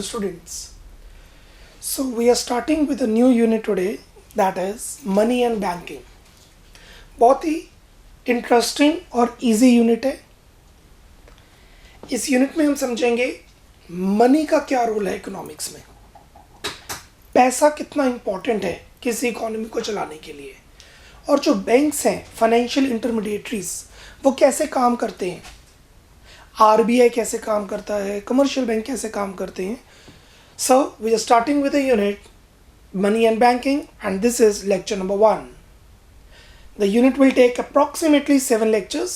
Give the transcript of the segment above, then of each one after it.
students. So we are starting with a new unit today, that is money and banking. बहुत ही interesting और easy unit है. इस unit में हम समझेंगे मनी का क्या रोल है इकोनॉमिक्स में, पैसा कितना इम्पोर्टेंट है किसी इकोनॉमी को चलाने के लिए, और जो बैंक्स हैं फाइनेंशियल इंटरमीडिएटरीज वो कैसे काम करते हैं, आरबीआई कैसे काम करता है, कमर्शियल बैंक कैसे काम करते हैं. So we are starting with the unit money and banking, and this is lecture number 1. The unit will take approximately 7 lectures,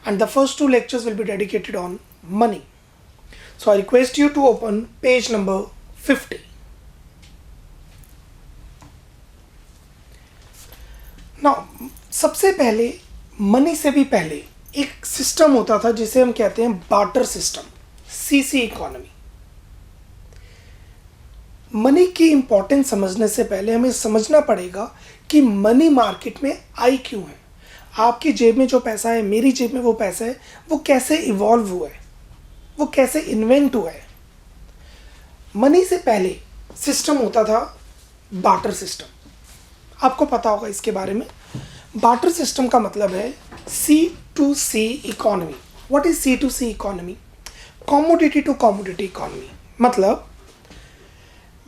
and the first 2 lectures will be dedicated on money. So I request you to open page number 50. Now सबसे पहले money से भी पहले एक system होता था जिसे हम कहते हैं barter system, CC economy. Money की इंपॉर्टेंस समझने से पहले हमें समझना पड़ेगा कि मनी मार्केट में आई क्यों है. आपकी जेब में जो पैसा है, मेरी जेब में वो पैसा है, वो कैसे इवॉल्व हुआ है, वो कैसे इन्वेंट हुआ है. मनी से पहले सिस्टम होता था बार्टर सिस्टम. आपको पता होगा इसके बारे में. बार्टर सिस्टम का मतलब है C2C economy. What is C2C economy? Commodity to commodity economy. मतलब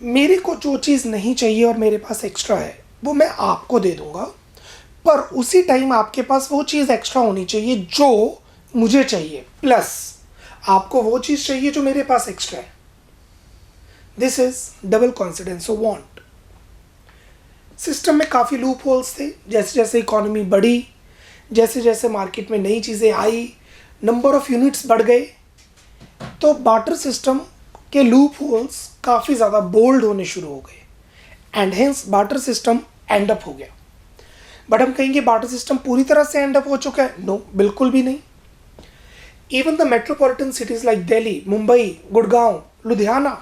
मेरे को जो चीज़ नहीं चाहिए और मेरे पास एक्स्ट्रा है वो मैं आपको दे दूंगा, पर उसी टाइम आपके पास वो चीज़ एक्स्ट्रा होनी चाहिए जो मुझे चाहिए, प्लस आपको वो चीज़ चाहिए जो मेरे पास एक्स्ट्रा है. This is double coincidence of want. System में काफ़ी लूप होल्स थे. जैसे जैसे इकोनॉमी बढ़ी, जैसे जैसे मार्केट में नई चीज़ें आई, नंबर ऑफ यूनिट्स बढ़ गए, तो बार्टर सिस्टम के लूप होल्स काफ़ी ज़्यादा बोल्ड होने शुरू हो गए, and hence barter system and up हो गया. बट हम कहेंगे बार्टर सिस्टम पूरी तरह से एंड अप हो चुका है? नो, बिल्कुल भी नहीं. Even the metropolitan cities like Delhi, Mumbai, Gurgaon, Ludhiana,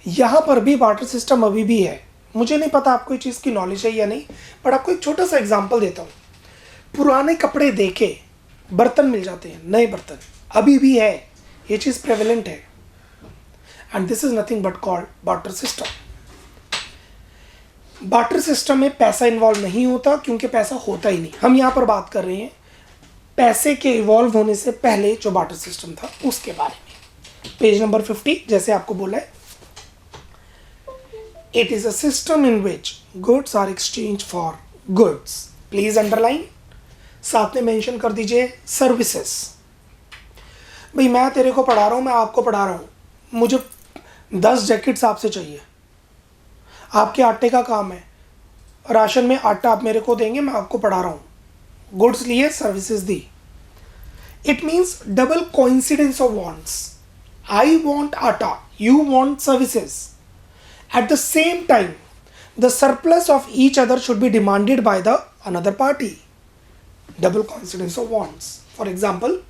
यहाँ पर भी बार्टर सिस्टम अभी भी है. मुझे नहीं पता आपको ये चीज़ की नॉलेज है या नहीं, बट आपको एक छोटा सा एग्जाम्पल देता हूँ. पुराने कपड़े देके बर्तन मिल जाते हैं, नए बर्तन अभी भी है. ये चीज़ प्रेवलेंट है, and this is nothing but called barter system. Barter system में पैसा इन्वॉल्व नहीं होता क्योंकि पैसा होता ही नहीं. हम यहाँ पर बात कर रहे हैं पैसे के इवॉल्व होने से पहले जो बार्टर सिस्टम था उसके बारे में. पेज नंबर 50 जैसे आपको बोला है, it is a system in which goods are exchange for goods. Please underline, साथ में मेंशन कर दीजिए सर्विसेज. भाई मैं तेरे को पढ़ा रहा हूँ, मैं आपको पढ़ा रहा हूँ, मुझे 10 जैकेट्स आपसे चाहिए. आपके आटे का काम है, राशन में आटा आप मेरे को देंगे, मैं आपको पढ़ा रहा हूँ. गुड्स लिए, सर्विसेज दी. It means double coincidence of wants. I want atta, you want services. At the same time the surplus of each other should be demanded by the another party. Double coincidence of wants. For example,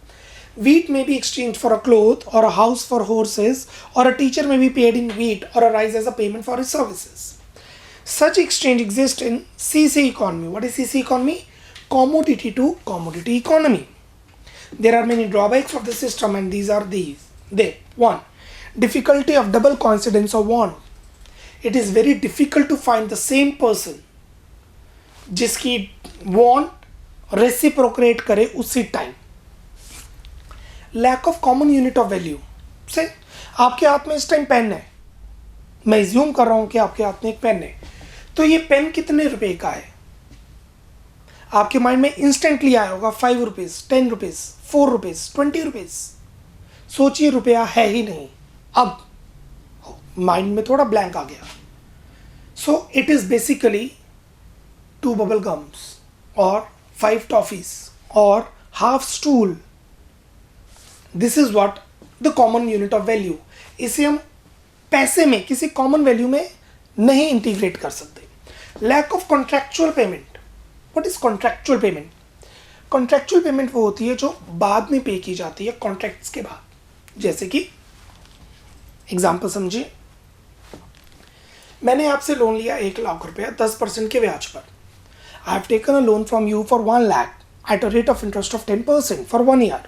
wheat may be exchanged for a cloth, or a house for horses, or a teacher may be paid in wheat or a rice as a payment for his services. Such exchange exists in CC economy. What is CC economy? Commodity to commodity economy. There are many drawbacks of the system, and these are these. They, 1. Difficulty of double coincidence of want. It is very difficult to find the same person जिसकी want reciprocate करे उसी time. Lack of common unit of value. से आपके हाथ में इस time pen है, मैं एज्यूम कर रहा हूं कि आपके हाथ में एक पेन है, तो ये पेन कितने रुपए का है? आपके माइंड में इंस्टेंटली आया होगा 5 रुपीज़, 10 रुपीज़, 4 रुपीज़, 20 रुपीज़. सोचिए रुपया है ही नहीं. अब माइंड में थोड़ा ब्लैंक आ गया. So it is basically 2 bubble gums और 5 टॉफीज और half stool. This is what the common unit of value. इसे हम पैसे में किसी कॉमन वैल्यू में नहीं इंटीग्रेट कर सकते. Lack of contractual payment. What is contractual payment? Contractual payment वो होती है जो बाद में पे की जाती है कॉन्ट्रैक्ट्स के बाद. जैसे कि एग्जाम्पल समझिए, मैंने आपसे लोन लिया 1 लाख रुपया 10% के ब्याज पर. I have taken a loan from you for 1 lakh at a rate of interest of 10% for 1 year.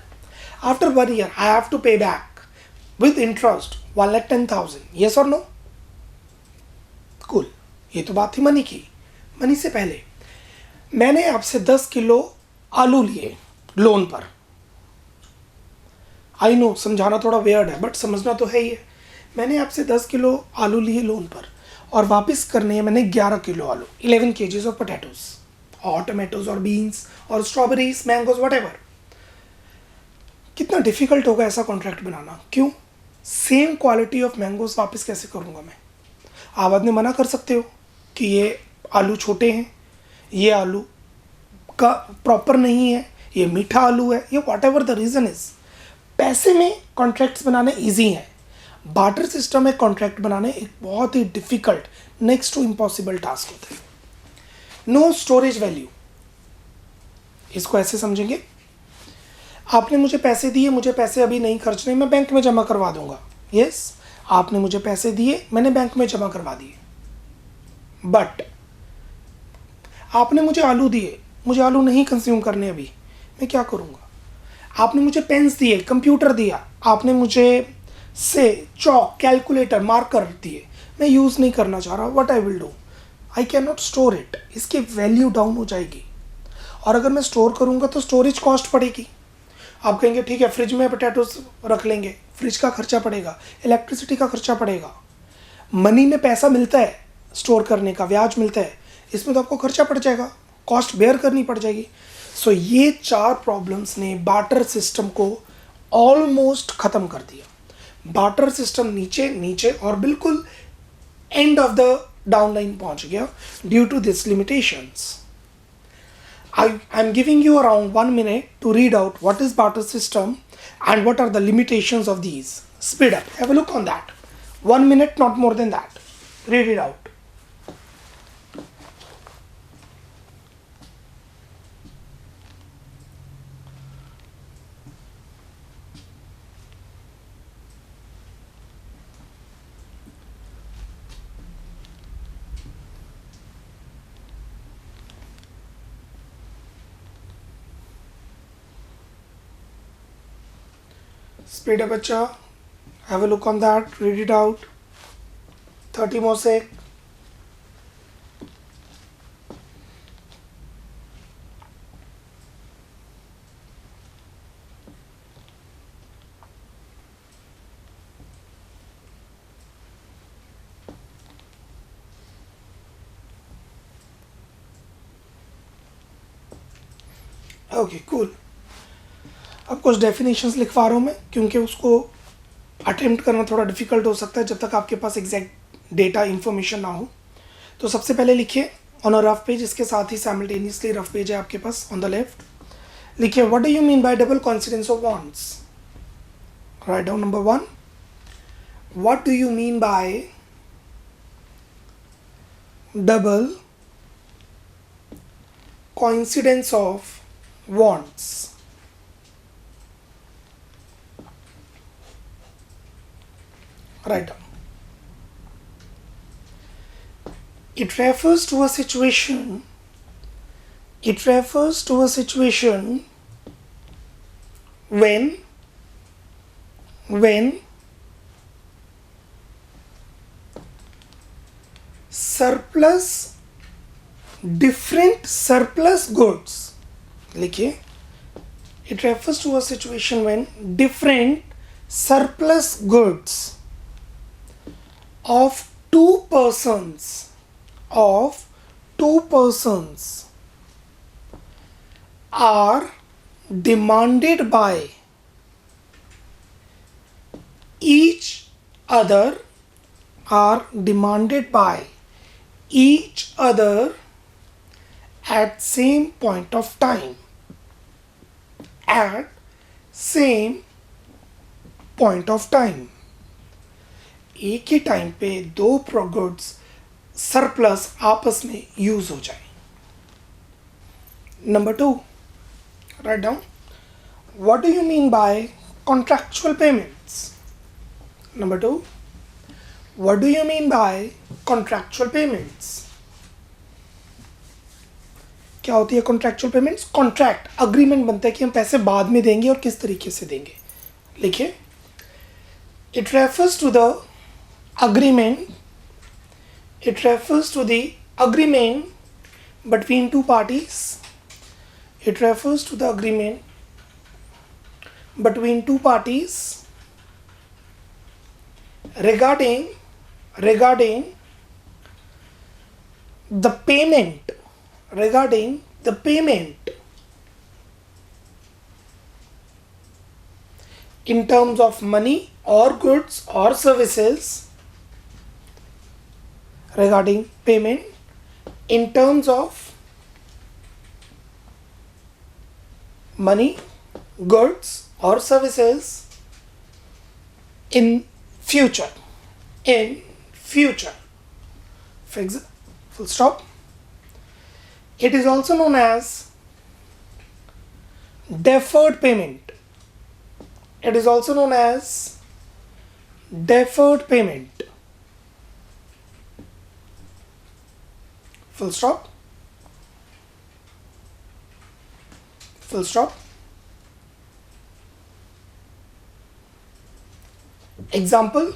After 1 year, I have to pay back with interest 1,10,000, yes और नो? कूल, ये तो बात थी मनी की। मनी से पहले मैंने आपसे 10 किलो आलू लिए लोन पर। आई नो समझाना थोड़ा वियर्ड है, बट समझना तो है ही है। मैंने आपसे 10 किलो आलू लिए लोन पर और वापस करने हैं मैंने 11 किलो आलू, 11 kgs ऑफ पोटैटोज और टमाटोज और बीन्स और स्ट्रॉबेरीज, मैंगोज, वट। कितना डिफिकल्ट होगा ऐसा कॉन्ट्रैक्ट बनाना? क्यों? सेम क्वालिटी ऑफ मैंगोज वापस कैसे करूँगा मैं? आप बाद में मना कर सकते हो कि ये आलू छोटे हैं, ये आलू का प्रॉपर नहीं है, ये मीठा आलू है, ये what ever the reason is. पैसे में कॉन्ट्रैक्ट्स बनाने ईजी हैं, बार्टर सिस्टम में कॉन्ट्रैक्ट बनाने एक बहुत ही difficult, next to impossible task होता है। नो स्टोरेज वैल्यू, इसको ऐसे समझेंगे, आपने मुझे पैसे दिए, मुझे पैसे अभी नहीं खर्चने, मैं बैंक में जमा करवा दूंगा। यस, आपने मुझे पैसे दिए, मैंने बैंक में जमा करवा दिए, बट आपने मुझे आलू दिए, मुझे आलू नहीं कंज्यूम करने अभी, मैं क्या करूँगा? आपने मुझे पेन्स दिए, कंप्यूटर दिया, आपने मुझे से चॉक, कैलकुलेटर, मार्कर दिए, मैं यूज़ नहीं करना चाह रहा, what I will do? I can not store it, इसकी वैल्यू डाउन हो जाएगी। और अगर मैं स्टोर करूँगा तो स्टोरेज कॉस्ट पड़ेगी। आप कहेंगे ठीक है फ्रिज में पोटैटोज रख लेंगे, फ्रिज का खर्चा पड़ेगा, इलेक्ट्रिसिटी का खर्चा पड़ेगा। मनी में पैसा मिलता है स्टोर करने का, ब्याज मिलता है, इसमें तो आपको खर्चा पड़ जाएगा, कॉस्ट बेयर करनी पड़ जाएगी। सो ये 4 प्रॉब्लम्स ने बार्टर सिस्टम को ऑलमोस्ट ख़त्म कर दिया। बार्टर सिस्टम नीचे नीचे और बिल्कुल end of the down line पहुंच गया due to this limitations. I'm giving you around 1 minute to read out what is barter system and what are the limitations of these. Speed up. Have a look on that. 1 minute, not more than that. Read it out. Speed up, बच्चा. Have a look on that. Read it out. 30 more sec. Okay cool. अब कुछ definitions लिखवा रहा हूँ मैं, क्योंकि उसको attempt करना थोड़ा डिफिकल्ट हो सकता है जब तक आपके पास एग्जैक्ट डेटा इन्फॉर्मेशन ना हो। तो सबसे पहले लिखिए ऑन अ रफ पेज, इसके साथ ही साइमल्टेनियसली रफ पेज है आपके पास ऑन द लेफ्ट। लिखिए what do you mean by double coincidence of bonds. Write down number 1, what do you mean by double coincidence of wants? Write down. It refers to a situation. It refers to a situation when surplus, different surplus goods. लिखिए, it refers to a situation when different surplus goods of two persons are demanded by each other at same point of time. At same point of time. एक ही time पे दो goods surplus आपस में use हो जाए। Number 2, write down, what do you mean by contractual payments. Number 2, what do you mean by contractual payments. क्या होती है कॉन्ट्रैक्चुअल पेमेंट्स? कॉन्ट्रैक्ट, अग्रीमेंट बनता है कि हम पैसे बाद में देंगे और किस तरीके से देंगे। लिखिए, It refers to the agreement. It refers to the agreement between two parties. It refers to the agreement between two parties regarding the payment, in terms of money or goods or services, regarding payment in terms of money, goods or services in future. Full stop. It is also known as deferred payment. It is also known as deferred payment. Full stop. Full stop. Example: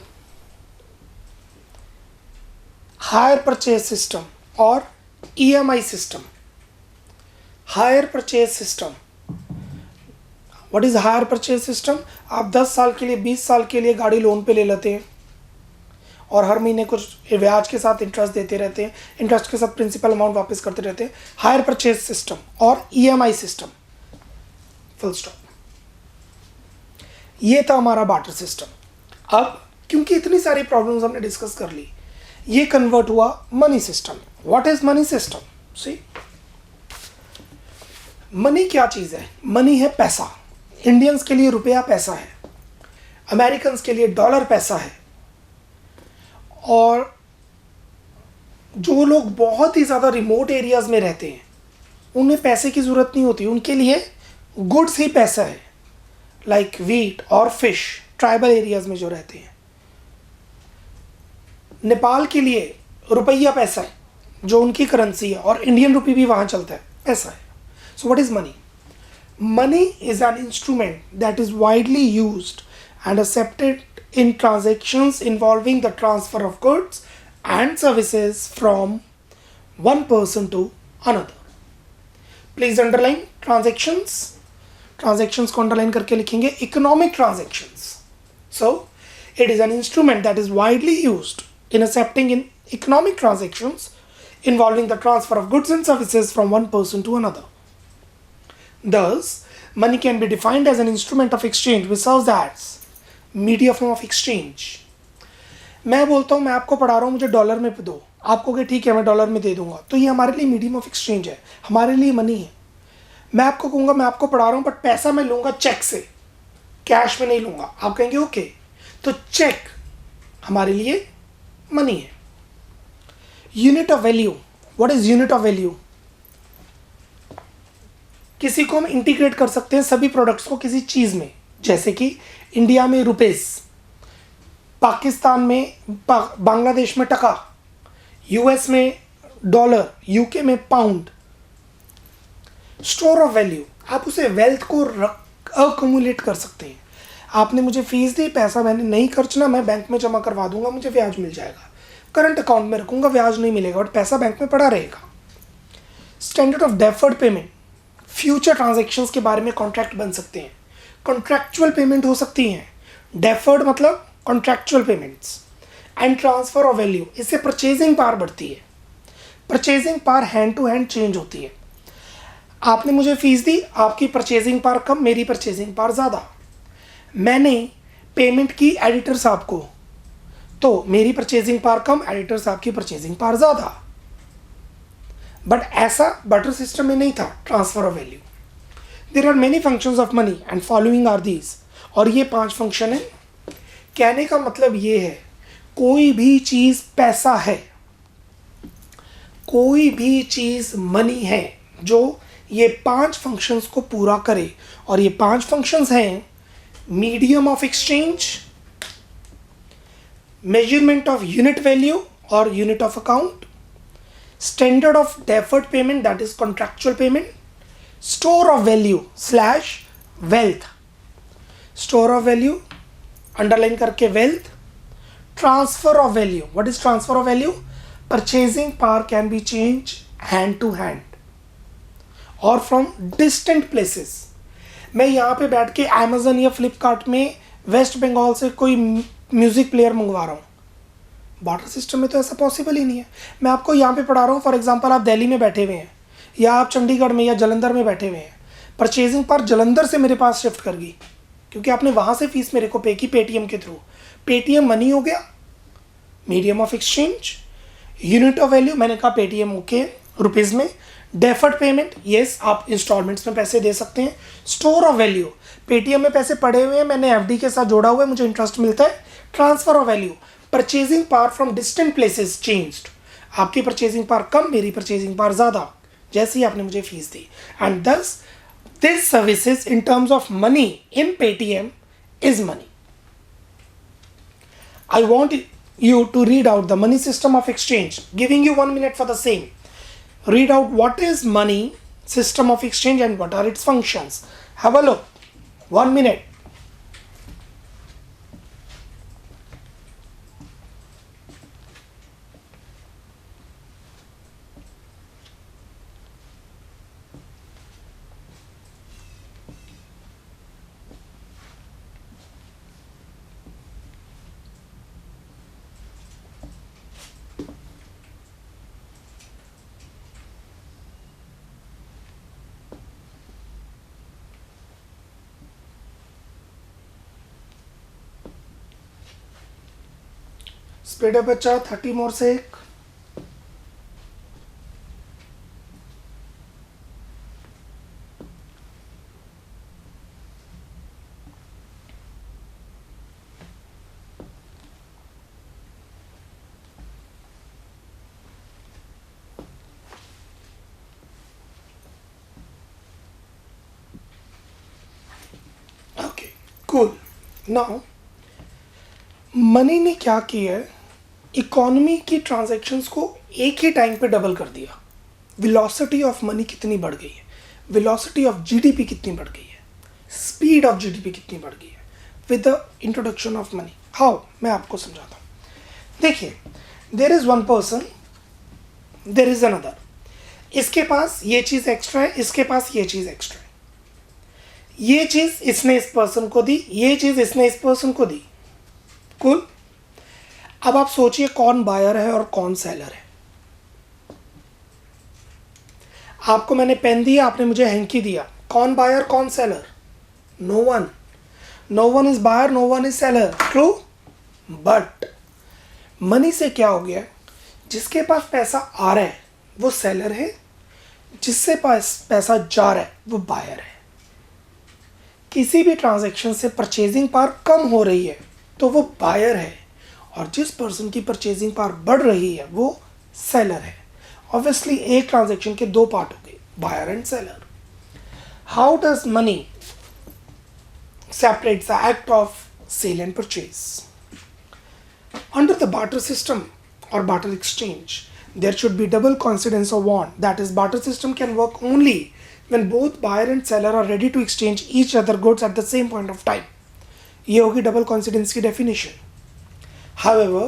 hire purchase system or EMI system. Hire purchase system. What is hire purchase system? आप 10 साल के लिए 20 साल के लिए गाड़ी loan पे ले लेते हैं और हर महीने कुछ ब्याज के साथ इंटरेस्ट देते रहते हैं, इंटरेस्ट के साथ प्रिंसिपल अमाउंट वापस करते रहते हैं. हायर परचेज सिस्टम और EMI सिस्टम. Full stop. ये था हमारा बार्टर सिस्टम. अब क्योंकि इतनी सारी प्रॉब्लम्स हमने डिस्कस कर ली, ये कन्वर्ट हुआ money system. What is money system? See, money क्या चीज़ है? मनी है पैसा. इंडियंस के लिए रुपया पैसा है, अमेरिकन्स के लिए डॉलर पैसा है, और जो लोग बहुत ही ज़्यादा रिमोट एरियाज़ में रहते हैं उन्हें पैसे की ज़रूरत नहीं होती, उनके लिए गुड्स ही पैसा है. लाइक वीट और फिश, ट्राइबल एरियाज़ में जो रहते हैं. नेपाल के लिए रुपया पैसा है जो उनकी करेंसी है, और इंडियन रुपी भी वहाँ चलता है, पैसा है. So what is money? Money is an instrument that is widely used and accepted in transactions involving the transfer of goods and services from one person to another. Please underline transactions. Transactions को underline करके लिखेंगे economic transactions. So, it is an instrument that is widely used in accepting in economic transactions involving the transfer of goods and services from one person to another. Thus, money can be defined as an instrument of exchange which serves as medium of exchange. मैं बोलता हूँ मैं आपको पढ़ा रहा हूँ, मुझे dollar में दो, आप कहोगे ठीक है मैं डॉलर में दे दूंगा, तो ये हमारे लिए मीडियम ऑफ एक्सचेंज है, हमारे लिए मनी है. मैं आपको कहूँगा मैं आपको पढ़ा रहा हूँ बट पैसा मैं लूँगा चेक से, कैश में नहीं लूँगा. आप कहेंगे ओके, तो चेक हमारे लिए मनी है. Unit of value. What is unit of value? किसी को हम इंटीग्रेट कर सकते हैं सभी प्रोडक्ट्स को किसी चीज़ में, जैसे कि इंडिया में रुपीस, पाकिस्तान में बांग्लादेश में टका, यूएस में डॉलर, यूके में पाउंड. स्टोर ऑफ वैल्यू, आप उसे वेल्थ को अक्यूमुलेट कर सकते हैं. आपने मुझे फीस दी, पैसा मैंने नहीं खर्चना, मैं बैंक में जमा करवा दूंगा, मुझे ब्याज मिल जाएगा. करंट अकाउंट में रखूंगा, ब्याज नहीं मिलेगा और पैसा बैंक में पड़ा रहेगा. Standard of deferred payment, future transactions के बारे में कॉन्ट्रैक्ट बन सकते हैं, कॉन्ट्रैक्चुअल पेमेंट हो सकती हैं. डेफर्ड मतलब contractual payments. And transfer of value, इससे परचेजिंग पावर बढ़ती है. Purchasing power hand to hand change होती है. आपने मुझे फीस दी, आपकी परचेजिंग पावर कम, मेरी परचेजिंग पावर ज़्यादा. मैंने पेमेंट की एडिटर साहब को, तो मेरी परचेजिंग पावर कम, एडिटर साहब की परचेजिंग पावर ज़्यादा. बट ऐसा बटर सिस्टम में नहीं था. Transfer of value. There are many functions of money and following are these, और ये 5 फंक्शन है. कहने का मतलब ये है, कोई भी चीज़ पैसा है, कोई भी चीज़ मनी है जो ये 5 फंक्शंस को पूरा करे. और ये 5 फंक्शंस हैं: medium of exchange, measurement of unit value और unit of account, standard of deferred payment, that is contractual payment, store of value / wealth. Store of value, underline करके wealth, transfer of value. What is transfer of value? Purchasing power can be change hand to hand और from distant places. मैं यहाँ पे बैठ के Amazon या फ्लिपकार्ट में waste Bengal से कोई म्यूजिक प्लेयर मंगवा रहा हूँ. बार्टर सिस्टम में तो ऐसा पॉसिबल ही नहीं है. मैं आपको यहाँ पे पढ़ा रहा हूँ, फॉर एग्जांपल आप दिल्ली में बैठे हुए हैं या आप चंडीगढ़ में या जलंधर में बैठे हुए हैं. परचेजिंग पावर जलंधर से मेरे पास शिफ्ट कर गई क्योंकि आपने वहाँ से फीस मेरे को पे की पेटीएम के थ्रू. पेटीएम मनी हो गया, medium of exchange. Unit of value मैंने कहा पेटीएम ओके रुपीज़ में. डेफर्ड पेमेंट, येस आप इंस्टॉलमेंट्स में पैसे दे सकते हैं. स्टोर ऑफ वैल्यू, पेटीएम में पैसे पड़े हुए हैं, मैंने एफडी के साथ जोड़ा हुआ है, मुझे इंटरेस्ट मिलता है. Transfer of value, purchasing power from distant places changed. आपकी परचेजिंग पावर कम, मेरी परचेजिंग पावर ज़्यादा, जैसे ही आपने मुझे फीस दी. एंड दस this services in terms of money in Paytm is money. I want you to read out the money system of exchange, giving you 1 minute for the same. Read out what is money system of exchange and what are its functions. Have a look. 1 minute. Speed up बच्चा, 30 more sec. Okay, cool. Now, money ने क्या किया है, economy की transactions को एक ही time पे double कर दिया. वेलोसिटी ऑफ मनी कितनी बढ़ गई है, वेलोसिटी ऑफ जीडीपी कितनी बढ़ गई है, स्पीड ऑफ जीडीपी कितनी बढ़ गई है with the introduction of money. How, मैं आपको समझाता हूँ. देखिए, there is one person, there is another. इसके पास ये चीज़ एक्स्ट्रा है, इसके पास ये चीज़ एक्स्ट्रा है. ये चीज़ इसने इस पर्सन को दी, ये चीज़ इसने इस पर्सन को दी. कूल. अब आप सोचिए कौन बायर है और कौन सेलर है. आपको मैंने पेन दिया, आपने मुझे हैंकी दिया. कौन बायर कौन seller? No one. No one is buyer, no one is seller. True. But money से क्या हो गया, जिसके पास पैसा आ रहा है वो सेलर है, जिससे पास पैसा जा रहा है वो बायर है. किसी भी ट्रांजैक्शन से परचेजिंग पावर कम हो रही है तो वो बायर है, और जिस पर्सन की परचेजिंग पावर बढ़ रही है वो सेलर है. ऑब्वियसली एक ट्रांजैक्शन के दो पार्ट हो गए, buyer and seller. How does money separates the act of sale and purchase? Under the barter system or barter exchange, there should be double coincidence of want. That is, barter system can work only when both buyer and seller are ready to exchange each other goods at the same point of time. ये होगी double coincidence की definition. However,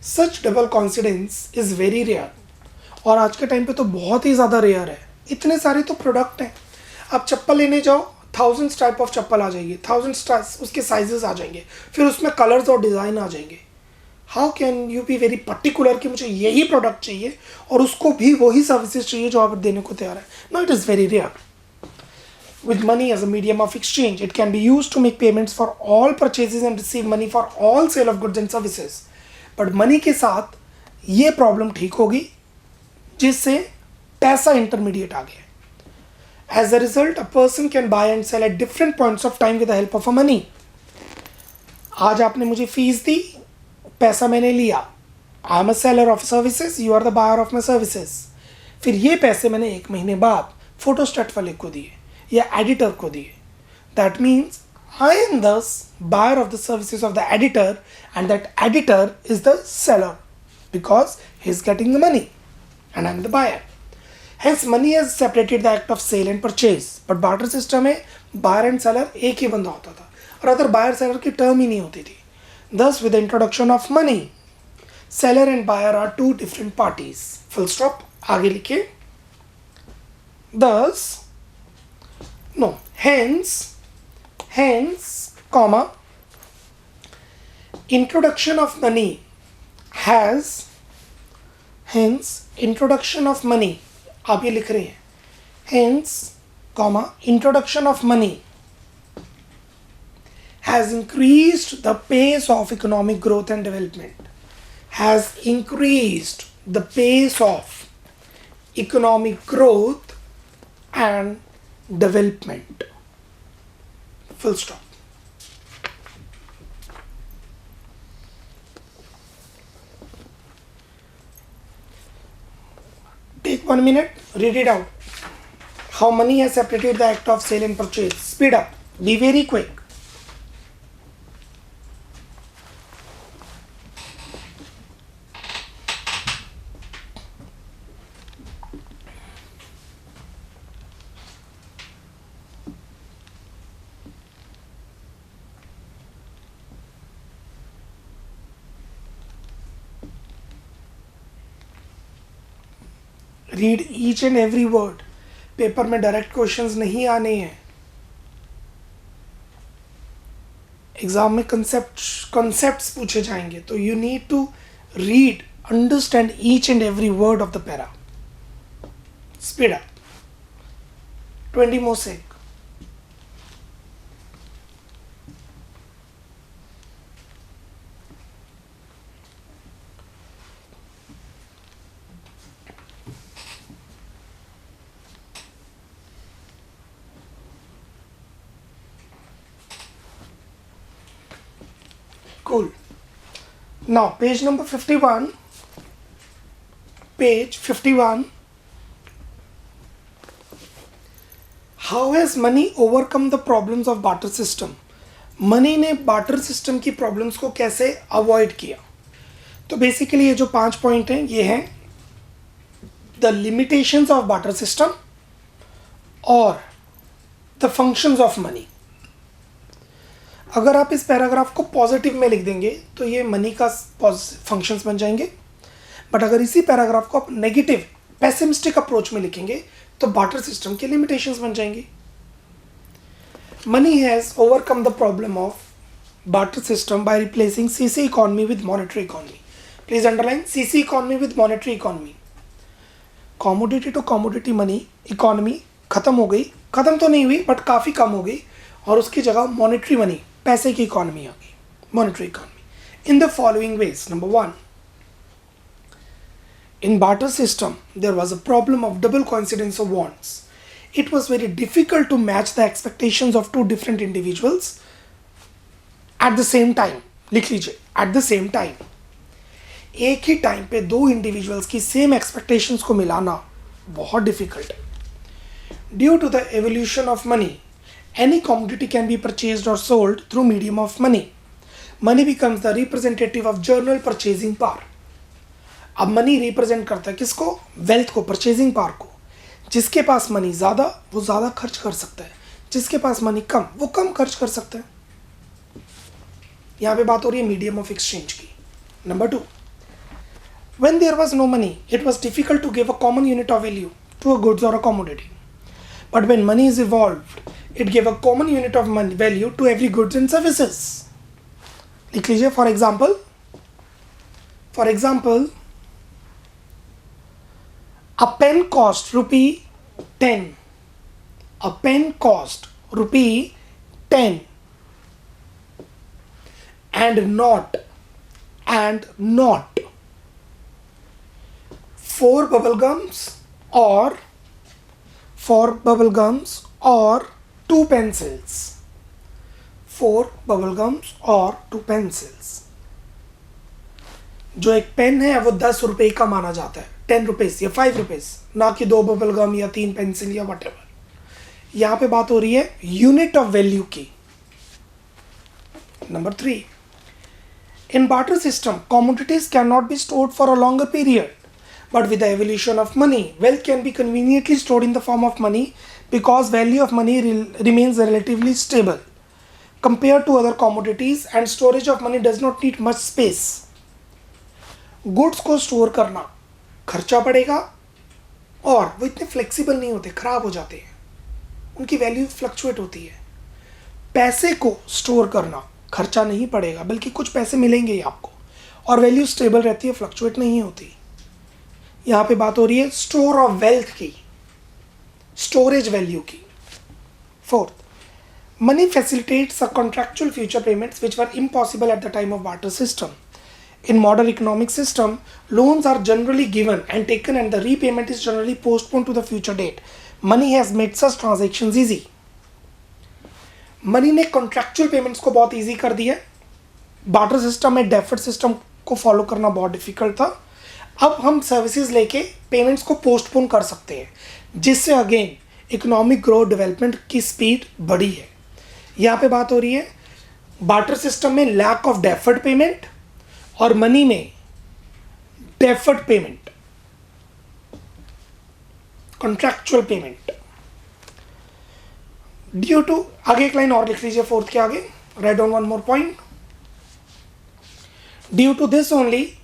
such double coincidence is very rare. और आज के time पे तो बहुत ही ज़्यादा रेयर है. इतने सारे तो प्रोडक्ट हैं. आप चप्पल लेने जाओ, थाउजेंड्स टाइप ऑफ चप्पल आ जाएगी, थाउजेंड्स उसके साइजेस आ जाएंगे, फिर उसमें कलर्स और डिज़ाइन आ जाएंगे. How can you be very particular कि मुझे यही प्रोडक्ट चाहिए और उसको भी वही सर्विसेज चाहिए जो आप देने को तैयार है? No, it is very rare. With money as a medium of exchange, it can be used to make payments for all purchases and receive money for all sale of goods and services. But money के साथ ये problem ठीक होगी जिससे पैसा intermediate आ गया. As a result, a person can buy and sell at different points of time with the help of a money. आज आपने मुझे फीस दी, पैसा मैंने लिया. I am a seller of services, you are the buyer of my services. फिर ये पैसे मैंने एक महीने बाद फोटोस्टेट वाले को दिए या एडिटर को दिए. That means I am the buyer of the services of the editor and that editor is the seller because he is getting the money and I am the buyer. Hence, money has separated the act of sale and purchase. But barter system में buyer and seller एक ही बंदा होता था, और other buyer seller की term ही नहीं होती थी. Thus, with the introduction of money, seller and buyer are two different parties. Full stop. आगे लिखिए. Thus, no, hence, comma, introduction of money आप ये लिख रहे हैं. Hence, comma, introduction of money has increased the pace of economic growth and development. Has increased the pace of economic growth and development. Full stop. Take 1 minute, read it out. How money has separated the act of sale and purchase. Speed up. Be very quick. Read each and every word. Paper में direct questions नहीं आने हैं. Exam में concepts पूछे जाएंगे, तो you need to read, understand each and every word of the para. Speed up. 20 more sec. Cool. Now page number 51. Page 51. How has money overcome the problems of barter system? Money ने barter system की problems को कैसे avoid किया? तो basically ये जो 5 point हैं ये हैं the limitations of barter system और द फंक्शंस ऑफ मनी. अगर आप इस पैराग्राफ को पॉजिटिव में लिख देंगे तो ये मनी का फंक्शंस बन जाएंगे, बट अगर इसी पैराग्राफ को आप नेगेटिव पेसिमिस्टिक अप्रोच में लिखेंगे तो बार्टर सिस्टम के लिमिटेशंस बन जाएंगे. Money has overcome the problem of barter system by replacing CC economy with monetary economy. Please underline CC economy with monetary economy. Commodity to commodity money economy खत्म हो गई, खत्म तो नहीं हुई बट काफ़ी कम हो गई, और उसकी जगह मॉनेटरी मनी, पैसे की इकोनॉमी आ गई, monetary economy. In the following veg. Number 1, in barter system there was a problem of double coincidence of wants. It was very difficult to match the expectations of two different individuals at the same time. लिख लीजिए, at the same time. एक ही time पे दो individuals की same expectations को मिलाना बहुत difficult है. Due to the evolution of money, any commodity can be purchased or sold through medium of money. Money becomes the representative of general purchasing power. अब money represent करता है किसको? Wealth को, purchasing power को. जिसके पास money ज़्यादा वो ज़्यादा खर्च कर सकता है, जिसके पास मनी कम वो कम खर्च कर सकता है. यहाँ पे बात हो रही है मीडियम ऑफ एक्सचेंज की. Number 2, when there was no money it was difficult to give a common unit of value to a goods or a commodity. But when money is evolved it gave a common unit of money value to every goods and services. लिख लीजिए. for example a pen cost rupee 10. A pen cost rupee 10 and not 4 bubble gums or 2 pencils. 4 bubble gums or 2 pencils. जो एक pen है वो 10 रुपए का माना जाता है, 10 रुपीज या 5 रुपीज, ना कि 2 बबल गम या 3 पेंसिल या वट एवर. यहाँ पे बात हो रही है यूनिट ऑफ वैल्यू की. Number 3, in barter system commodities cannot be stored for a longer period, but with the evolution of money wealth can be conveniently stored in the form of money because value of money remains relatively stable. compared to other commodities and storage of money does not need much space. Goods को store करना खर्चा पड़ेगा और वो इतने flexible नहीं होते, खराब हो जाते हैं, उनकी वैल्यू फ्लक्चुएट होती है। पैसे को स्टोर करना खर्चा नहीं पड़ेगा, बल्कि कुछ पैसे मिलेंगे ही आपको और वैल्यू स्टेबल रहती है, फ्लक्चुएट नहीं होती। यहाँ पे बात हो रही है स्टोर ऑफ वेल्थ की, स्टोरेज वैल्यू की। Fourth, money facilitates a contractual future payments which were impossible at the time of barter system. In modern economic system, loans are generally given and taken and the repayment is generally postponed to the future date. Money has made such transactions easy. Money ने contractual payments को बहुत easy कर दिया। barter system में deferred system को follow करना बहुत difficult था। अब हम सर्विसेज लेके पेमेंट्स को पोस्टपोन कर सकते हैं, जिससे अगेन इकोनॉमिक ग्रोथ डेवलपमेंट की स्पीड बढ़ी है। यहाँ पे बात हो रही है बार्टर सिस्टम में लैक ऑफ डेफर्ड पेमेंट और मनी में deferred payment, contractual payment. Due to, आगे एक लाइन और लिख लीजिए फोर्थ के आगे, right down one more point. Due to this only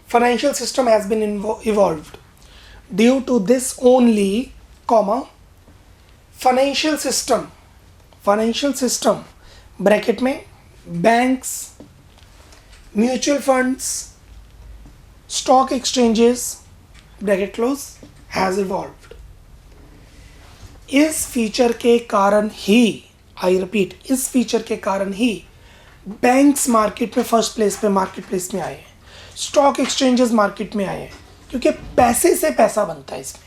financial system has been evolved. Due to this only, financial system bracket में banks, mutual funds, stock exchanges bracket close has evolved. इस feature के कारण ही, I repeat, इस feature के कारण ही banks market में first place पे, market place में आए हैं, स्टॉक एक्सचेंजेस मार्केट में आए हैं, क्योंकि पैसे से पैसा बनता है इसमें।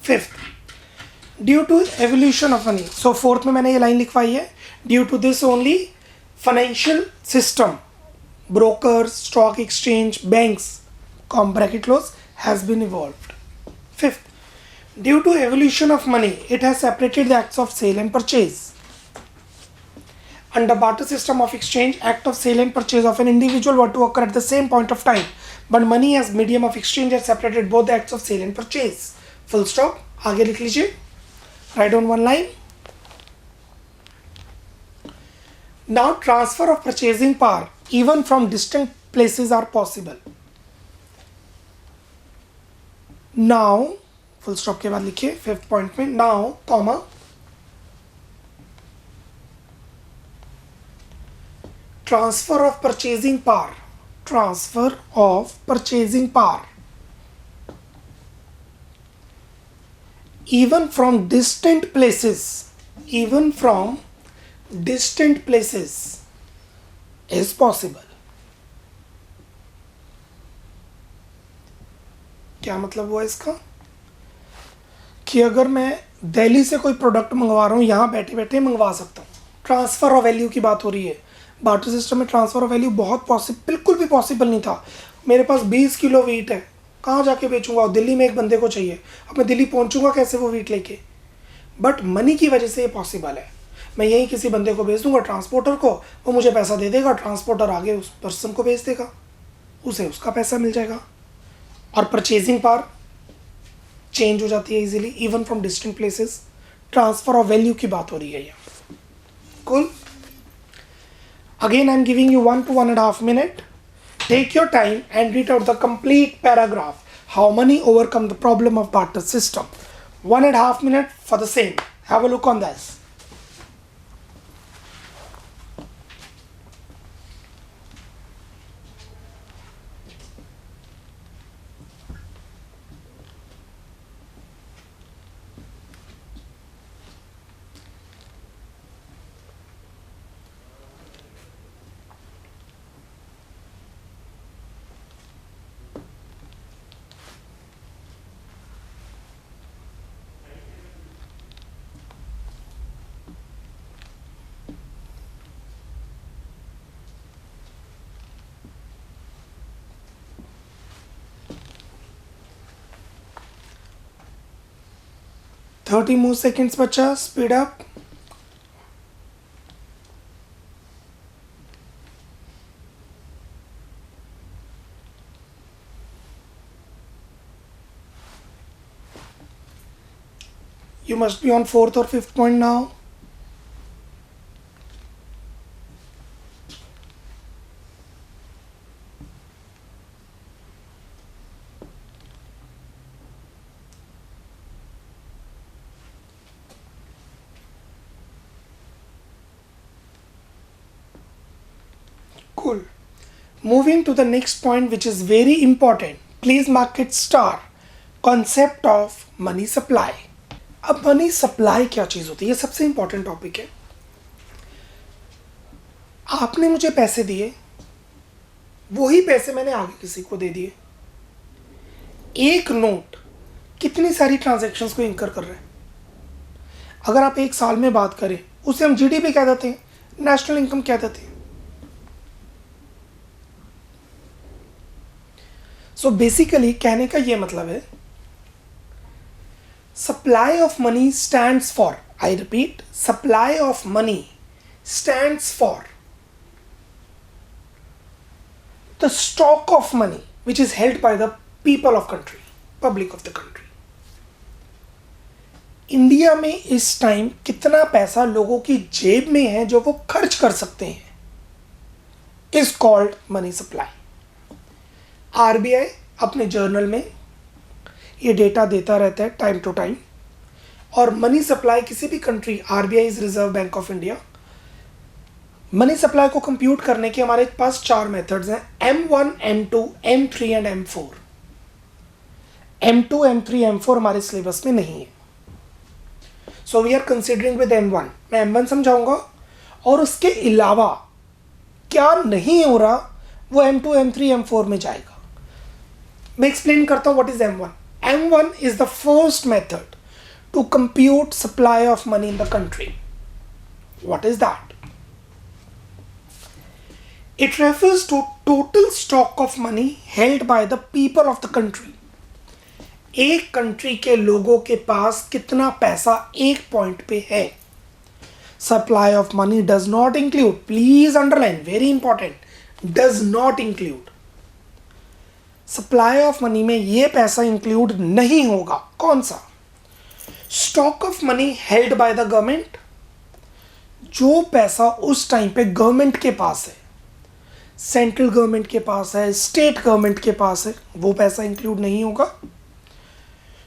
Fifth, due to evolution of money, so fourth में मैंने ये लाइन लिखवाई है, due to this only financial system, brokers, stock exchange, banks, bracket close, has been evolved. Fifth, due to evolution of money it has separated the acts of sale and purchase. Under barter system of exchange, act of sale and purchase of an individual were to occur at the same point of time, but money as medium of exchange has separated both the acts of sale and purchase. Full stop. आगे लिख लीजिए, write down one line. Now transfer of purchasing power even from distant places are possible. Now, full stop के बाद लिखिए fifth point में, now, comma, transfer of purchasing power, transfer of purchasing power even from distant places, even from distant places is possible. क्या मतलब हुआ इसका कि अगर मैं दिल्ली से कोई प्रोडक्ट मंगवा रहा हूँ, यहाँ बैठे बैठे मंगवा सकता हूँ। ट्रांसफ़र ऑफ वैल्यू की बात हो रही है। बार्टर सिस्टम में ट्रांसफ़र ऑफ वैल्यू बिल्कुल भी पॉसिबल नहीं था। मेरे पास 20 किलो वीट है, कहाँ जाके बेचूंगा? दिल्ली में एक बंदे को चाहिए, अब मैं दिल्ली पहुँचूंगा कैसे वो वीट लेके? बट मनी की वजह से ये पॉसिबल है। मैं यहीं किसी बंदे को भेज दूंगा, ट्रांसपोर्टर को, वो मुझे पैसा दे देगा, ट्रांसपोर्टर आगे उस पर्सन को भेज देगा, उसे उसका पैसा मिल जाएगा। और परचेजिंग पावर चेंज हो जाती है easily, even from distant places. Transfer of value की बात हो रही है यहाँ। Cool. Again, I am giving you 1 to 1.5 minutes. Take your time and read out the complete paragraph. How money overcome the problem of barter system. 1.5 minutes for the same. Have a look on this. Thirty more seconds बच्चा, speed up. You must be on 4th or 5th point now. Cool. Moving to the next point, which is very important. Please mark it star. Concept of money supply. अब money supply क्या चीज़ होती है, ये सबसे important topic है. आपने मुझे पैसे दिए, वही पैसे मैंने आगे किसी को दे दिए. एक नोट कितनी सारी ट्रांजैक्शंस को इंकर कर रहे हैं. अगर आप एक साल में बात करें, उसे हम जीडीपी कह देते हैं, नेशनल इनकम कह देते हैं. सो बेसिकली कहने का ये मतलब है, supply of money stands for, I repeat, supply of money stands for the stock of money which is held by the people of country, public of the country. India में इस time कितना पैसा लोगों की जेब में है जो वो खर्च कर सकते हैं, is called money supply. RBI अपने जर्नल में ये डेटा देता रहता है टाइम टू टाइम. और मनी सप्लाई किसी भी country, RBI is reserve bank of India, money supply को कंप्यूट करने के हमारे पास 4 मेथड्स हैं, M1, M2, M3 and M4. M2, M3, M4 हमारे सिलेबस में नहीं है. So we are considering with M1. मैं M1 समझाऊंगा और उसके अलावा क्या नहीं हो रहा वो M2, M3, M4 में जाएगा. मैं एक्सप्लेन करता हूं what is M1. M1 is the first method to compute supply of money in the country. What is that? It refers to total stock of money held by the people of the country. एक country के लोगों के पास कितना पैसा एक point पे है. Supply of money does not include, please underline, very important, does not include. Supply of money में ये पैसा इंक्लूड नहीं होगा. कौन सा? Stock of money held by the government. जो पैसा उस टाइम पे गवर्नमेंट के पास है, सेंट्रल गवर्नमेंट के पास है, स्टेट गवर्नमेंट के पास है, वो पैसा इंक्लूड नहीं होगा.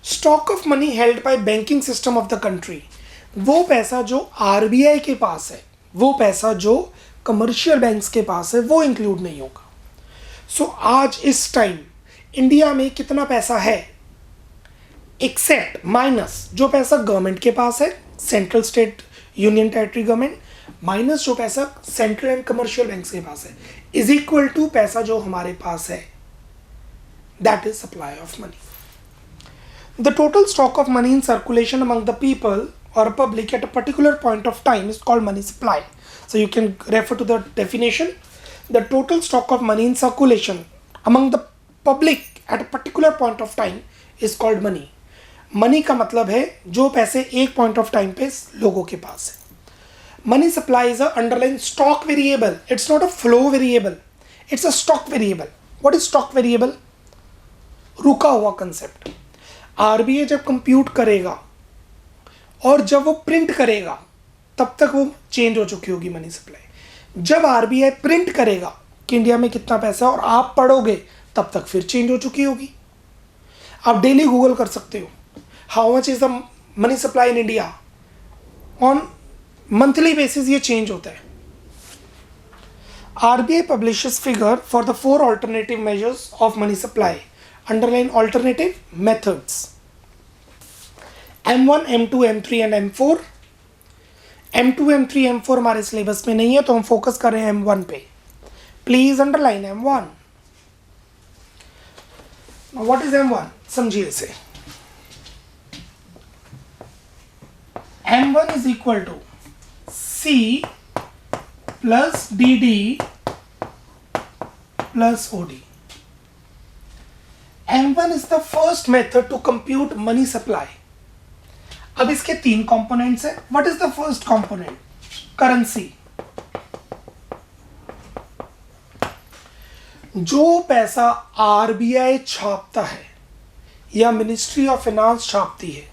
Stock of money held by banking system of the country, वो पैसा जो आरबीआई के पास है, वो पैसा जो कमर्शियल बैंक्स के पास है, वो इंक्लूड नहीं होगा. सो आज इस टाइम इंडिया में कितना पैसा है, एक्सेप्ट माइनस जो पैसा गवर्नमेंट के पास है, central, state, union territory government, minus जो पैसा सेंट्रल एंड कमर्शियल बैंक्स के पास है, इज इक्वल टू पैसा जो हमारे पास है. That is supply of money. The total stock of money in circulation among the people or public at a particular point of time is called money supply. So you can refer to the definition. The total stock of money in circulation among the public at a particular point of time is called money. Money का मतलब है जो पैसे एक point of time पे लोगों के पास है. Money supply is a underlying stock variable. It's not a flow variable. It's a stock variable. What is stock variable? रुका हुआ concept. आरबीआई जब कंप्यूट करेगा और जब वो प्रिंट करेगा तब तक वो चेंज हो चुकी होगी मनी सप्लाई. जब आरबीआई प्रिंट करेगा कि इंडिया में कितना पैसा है और आप पढ़ोगे तब तक फिर चेंज हो चुकी होगी. आप डेली गूगल कर सकते हो, how much is the money supply in India. On monthly basis ये चेंज होता है. RBI publishes figure for the 4 alternative measures of money supply. Underline alternative methods. M1, M2, M3 and M4. M2, M3, M4 हमारे syllabus में नहीं है तो हम focus कर रहे हैं M1 पे. Please underline M1. Now what is M1? समझिए इसे. M1 is equal to C plus DD plus OD. M1 is the first method to compute money supply. अब इसके 3 कंपोनेंट्स हैं. What is the first component? Currency. जो पैसा RBI छापता है या ministry of finance छापती है,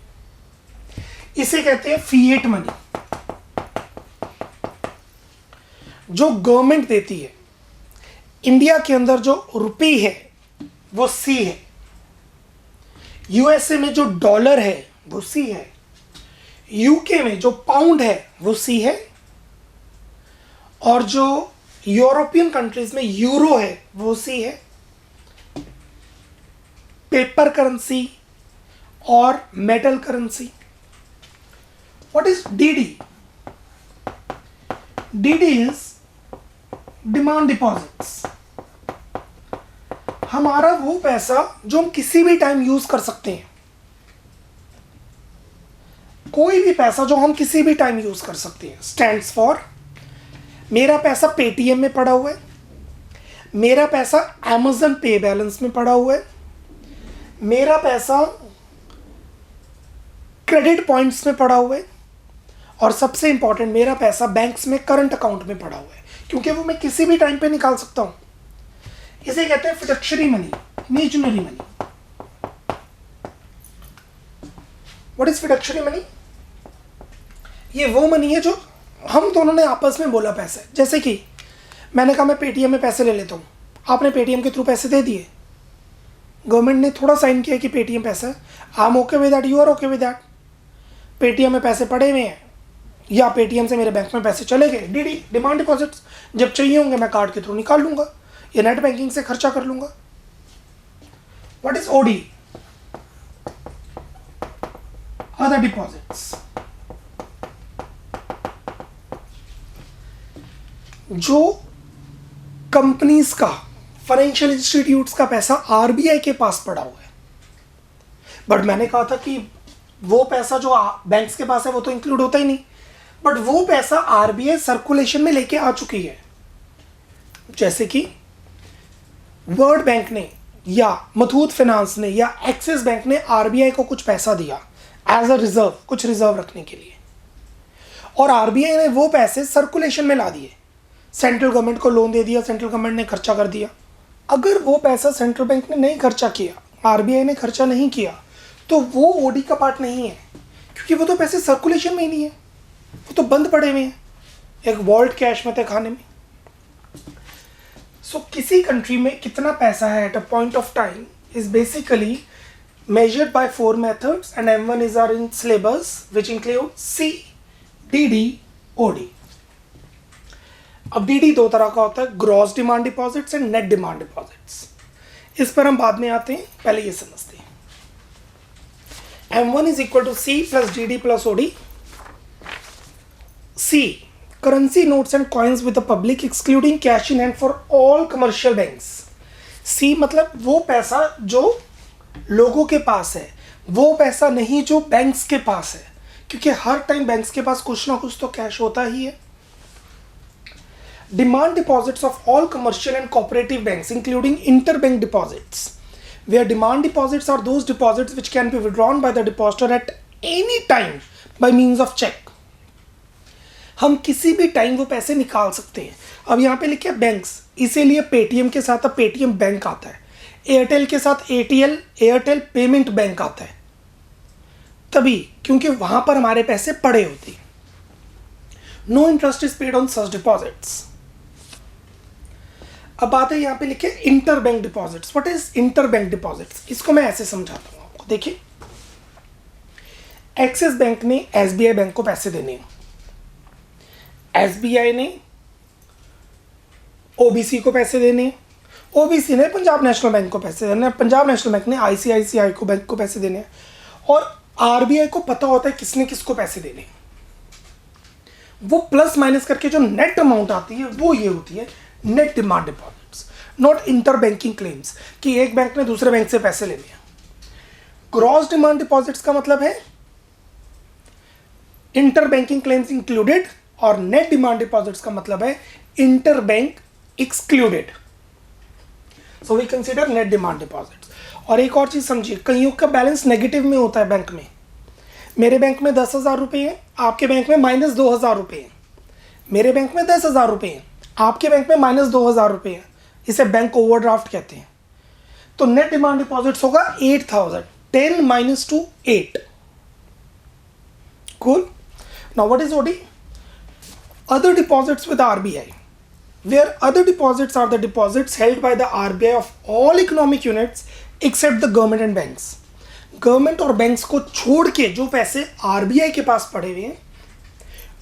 इसे कहते हैं फिएट मनी. जो गवर्नमेंट देती है, इंडिया के अंदर जो रुपी है वो सी है, यूएसए में जो डॉलर है वो सी है, यूके में जो पाउंड है वो सी है, और जो यूरोपियन कंट्रीज में यूरो है वो सी है, पेपर करेंसी और metal currency. What is DD? DD is demand deposits. हमारा वो पैसा जो हम किसी भी टाइम यूज कर सकते हैं, कोई भी पैसा जो हम किसी भी टाइम यूज कर सकते हैं। स्टैंड्स फॉर मेरा पैसा पेटीएम में पड़ा हुआ है, मेरा पैसा अमेजन पे बैलेंस में पड़ा हुआ है, मेरा पैसा क्रेडिट पॉइंट्स में पड़ा हुआ है, और सबसे इंपॉर्टेंट मेरा पैसा बैंक्स में करंट अकाउंट में पड़ा हुआ है, क्योंकि वो मैं किसी भी टाइम पे निकाल सकता हूं। इसे कहते हैं fiduciary money, imaginary money. What is fiduciary money? ये वो मनी है जो हम दोनों ने आपस में बोला पैसा है। जैसे कि मैंने कहा मैं पेटीएम में पैसे ले लेता हूँ, आपने पेटीएम के थ्रू पैसे दे दिए, गवर्नमेंट ने थोड़ा साइन किया कि पेटीएम पैसा है, I am okay with that, you are okay with that. Paytm में पैसे पड़े हुए हैं या पेटीएम से मेरे बैंक में पैसे चले गए, डीडी डिमांड डिपॉजिट्स। जब चाहिए होंगे मैं कार्ड के थ्रू निकाल लूंगा या नेट बैंकिंग से खर्चा कर लूंगा। What is OD? Other deposits. जो कंपनीज का, फाइनेंशियल इंस्टीट्यूट्स का पैसा आरबीआई के पास पड़ा हुआ है, बट मैंने कहा था कि वो पैसा जो बैंक्स के पास है वो तो इंक्लूड होता ही नहीं, बट वो पैसा आरबीआई सर्कुलेशन में लेके आ चुकी है। जैसे कि वर्ल्ड बैंक ने या मुथूट फाइनेंस ने या एक्सिस बैंक ने आरबीआई को कुछ पैसा दिया एज अ रिजर्व, कुछ रिजर्व रखने के लिए, और आरबीआई ने वो पैसे सर्कुलेशन में ला दिए, सेंट्रल गवर्नमेंट को लोन दे दिया, सेंट्रल गवर्नमेंट ने खर्चा कर दिया। अगर वो पैसा सेंट्रल बैंक ने नहीं खर्चा किया, आरबीआई ने खर्चा नहीं किया, तो वो ओडी का पार्ट नहीं है, क्योंकि वो तो पैसे सर्कुलेशन में ही नहीं है, वो तो बंद पड़े हुए हैं एक वॉल्ट कैश में थे खाने में। सो किसी कंट्री में कितना पैसा है at a point of time is basically measured by 4 methods, and M1 is our in syllabus, which include C, DD, OD. अब DD दो तरह का होता है, gross demand deposits and net demand deposits. इस पर हम बाद में आते हैं, पहले ये समझते हैं। M1 is equal to C plus DD plus OD. C, currency notes and coins with the public excluding cash in hand for all commercial banks. C मतलब वो पैसा जो लोगों के पास है, वो पैसा नहीं जो बैंक्स के पास है, क्योंकि हर टाइम बैंक्स के पास कुछ ना कुछ तो कैश होता ही है। Demand deposits of all commercial and cooperative banks including interbank deposits, where demand deposits are those deposits which can be withdrawn by the depositor at any time by means of cheque. हम किसी भी time वो पैसे निकाल सकते हैं। अब यहाँ पे लिखे बैंक्स, इसीलिए पेटीएम के साथ अब पेटीएम बैंक आता है, एयरटेल के साथ एटीएल, एयरटेल पेमेंट बैंक आता है, तभी क्योंकि वहां पर हमारे पैसे पड़े होते। No interest is paid on such deposits. अब बात है यहाँ पे लिखे inter bank deposits. What is inter bank deposits? इसको मैं ऐसे समझाता हूँ आपको। देखिए, एक्सिस बैंक ने एसबीआई बैंक को पैसे देने, एसबीआई ने ओबीसी को पैसे देने, ओबीसी ने पंजाब नेशनल बैंक को पैसे देने, पंजाब नेशनल बैंक ने आईसीआईसीआई को बैंक को पैसे देने, और आरबीआई को पता होता है किसने किसको पैसे देने। वो प्लस माइनस करके जो नेट अमाउंट आती है वो ये होती है net demand deposits, not inter banking claims कि एक बैंक ने दूसरे बैंक से पैसे ले लिया। ग्रॉस डिमांड डिपॉजिट्स का मतलब है इंटर बैंकिंग क्लेम्स इंक्लूडेड, और नेट डिमांड डिपॉजिट्स का मतलब है inter bank excluded. So we consider net demand deposits. और एक और चीज समझिए, कईयों का बैलेंस नेगेटिव में होता है बैंक में। मेरे बैंक में 10,000 रुपये है, आपके बैंक में -2,000 रुपये है। मेरे बैंक में 10,000 रुपये है, आपके बैंक में -2,000 रुपये है। इसे बैंक ओवरड्राफ्ट कहते हैं। तो नेट डिमांड डिपॉजिट्स होगा 8,000, 10 - 2 8। Cool. Now what is OD? Other deposits with RBI, where other deposits are the deposits held by the RBI of all economic units except the government and banks. Government और banks को छोड़ के जो पैसे RBI के पास पड़े हुए हैं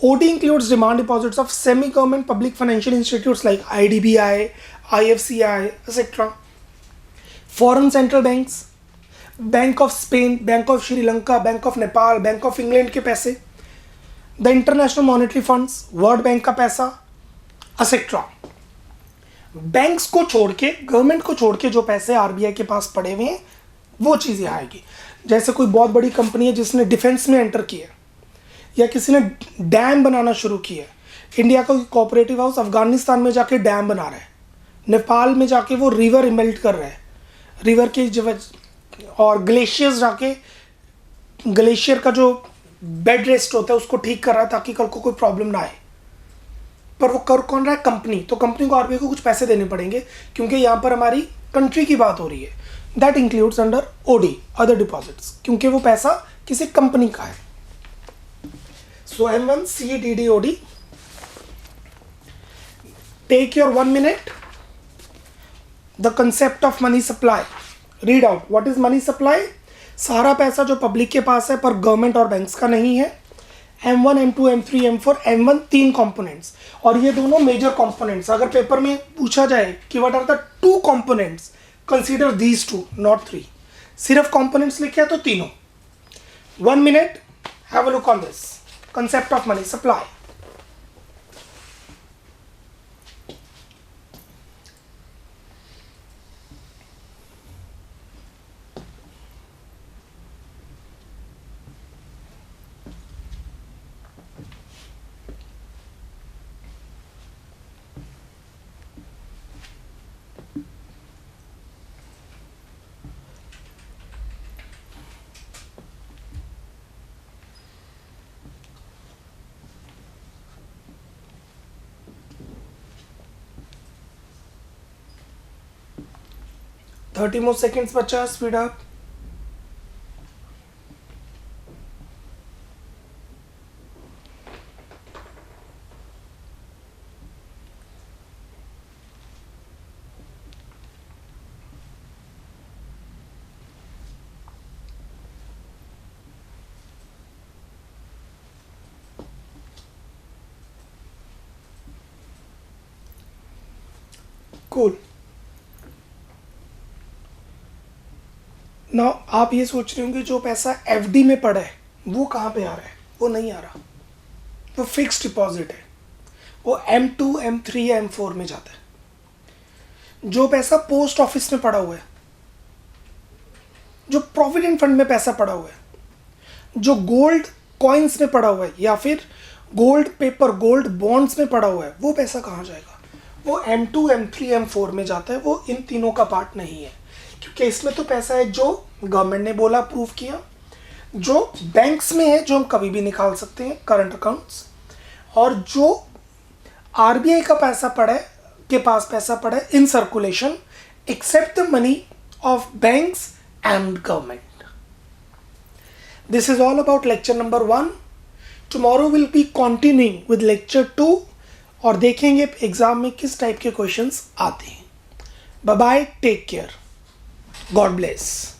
OD includes demand deposits of semi-government public financial institutes like IDBI, IFCI, etc. Foreign central banks, bank of Spain, bank of Sri Lanka, bank of Nepal, bank of England के पैसे, the international monetary funds, world bank का पैसा, etcetera. Banks को छोड़ के, government को छोड़ के जो पैसे आरबीआई के पास पड़े हुए हैं वो चीज़ें आएगी। जैसे कोई बहुत बड़ी कंपनी है जिसने डिफेंस में एंटर किया, या किसी ने डैम बनाना शुरू किया। इंडिया का कोऑपरेटिव हाउस अफगानिस्तान में जाके डैम बना रहा है, नेपाल में जाके वो रिवर मेल्ट कर रहा है, रिवर के और ग्लेशियर्स जाके ग्लेशियर का जो बेड रेस्ट होता है उसको ठीक कर रहा है ताकि कल को कोई प्रॉब्लम ना आए। पर वो कर कौन रहा है? कंपनी। तो कंपनी को आरबीआई को कुछ पैसे देने पड़ेंगे क्योंकि यहाँ पर हमारी कंट्री की बात हो रही है। That includes under OD, other deposits, क्योंकि वो पैसा किसी कंपनी का है। So M1 CDDOD, take your 1 minute. The concept of money supply, read out what is money supply. सारा पैसा जो पब्लिक के पास है पर गवर्नमेंट और बैंक्स का नहीं है। M1, M2, M3, M4, M1 3 components, और ये दोनों मेजर कंपोनेंट्स। अगर पेपर में पूछा जाए कि what are the 2 components, consider these 2, not 3। सिर्फ कंपोनेंट्स लिखे तो तीनों। 1 minute, have a look on this concept of money supply. Thirty more seconds बचा, स्पीड अप। कूल। ना आप ये सोच रहे होंगे जो पैसा एफडी में पड़ा है वो कहाँ पे आ रहा है? वो नहीं आ रहा, वो फिक्स्ड डिपॉजिट है, वो M2, M3 या M4 में जाता है। जो पैसा पोस्ट ऑफिस में पड़ा हुआ है, जो प्रोविडेंट फंड में पैसा पड़ा हुआ है, जो गोल्ड कॉइन्स में पड़ा हुआ है या फिर गोल्ड पेपर, गोल्ड बॉन्ड्स में पड़ा हुआ है, वो पैसा कहाँ जाएगा? वो M2, M3, M4 में जाता है। वो इन तीनों का पार्ट नहीं है, क्योंकि इसमें तो पैसा है जो गवर्नमेंट ने बोला, अप्रूव किया, जो बैंक्स में है जो हम कभी भी निकाल सकते हैं, करंट अकाउंट्स, और जो आरबीआई का पैसा पड़ा है, के पास पैसा पड़ा है in circulation, except the money of banks and government. This is all about lecture number 1। Tomorrow will be continuing with lecture 2 और देखेंगे एग्जाम में किस टाइप के क्वेश्चंस आते हैं। Bye bye, take care, God bless.